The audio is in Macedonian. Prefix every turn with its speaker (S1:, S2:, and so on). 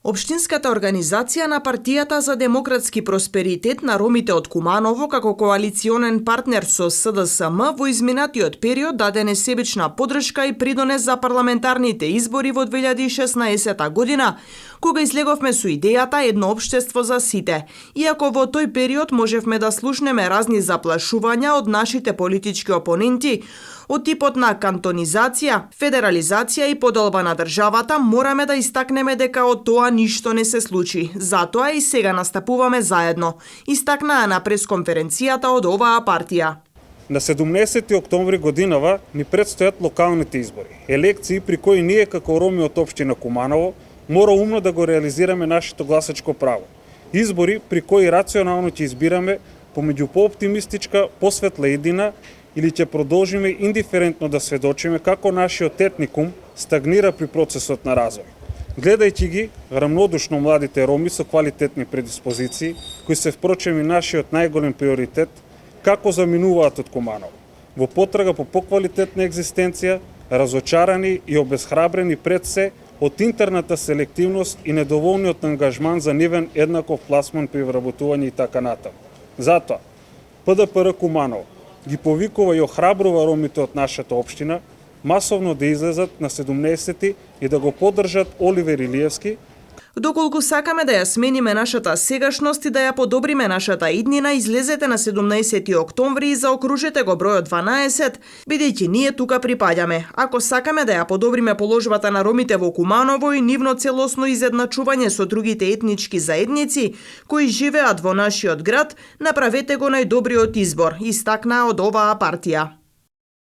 S1: Општинската организација на Партијата за демократски просперитет на ромите од Куманово како коалиционен партнер со СДСМ во изминатиот период даде несебична поддршка и придонес за парламентарните избори во 2016 година, кога излеговме со идејата едно општество за сите. Иако во тој период можевме да слушнеме разни заплашувања од нашите политички опоненти, од типот на кантонизација, федерализација и поделба на државата, мораме да истакнеме дека од тоа ништо не се случи. Затоа и сега настапуваме заедно, истакнаа на пресконференцијата од оваа партија.
S2: На 17 октомври годинава ни предстојат локалните избори, елекции при кои ние како роми од општина Куманово мора умно да го реализираме нашето гласачко право. Избори при кои рационално ќе избираме помеѓу пооптимистичка, посветла иднина или ќе продолжиме индиферентно да сведочиме како нашиот етникум стагнира при процесот на развој. Гледајќи ги рамнодушно младите роми со квалитетни предиспозиции, кои се впрочем и нашиот најголем приоритет, како заминуваат од Куманово, во потрага по поквалитетна екзистенција, разочарани и обезхрабрени пред се од интерната селективност и недоволниот ангажман за нивен еднаков пласман при вработување и така натаму. Затоа, ПДПР Куманово ги повикува и охрабрува ромите од нашата општина масовно да излезат на 17 и да го поддржат Оливер Илиевски.
S1: Доколку сакаме да ја смениме нашата сегашност и да ја подобриме нашата иднина, излезете на 17 октомври и заокружете го бројот 12, бидејќи ние тука припаѓаме. Ако сакаме да ја подобриме положбата на ромите во Куманово и нивно целосно изедначување со другите етнички заедници кои живеат во нашиот град, направете го најдобриот избор, истакнаа од оваа партија.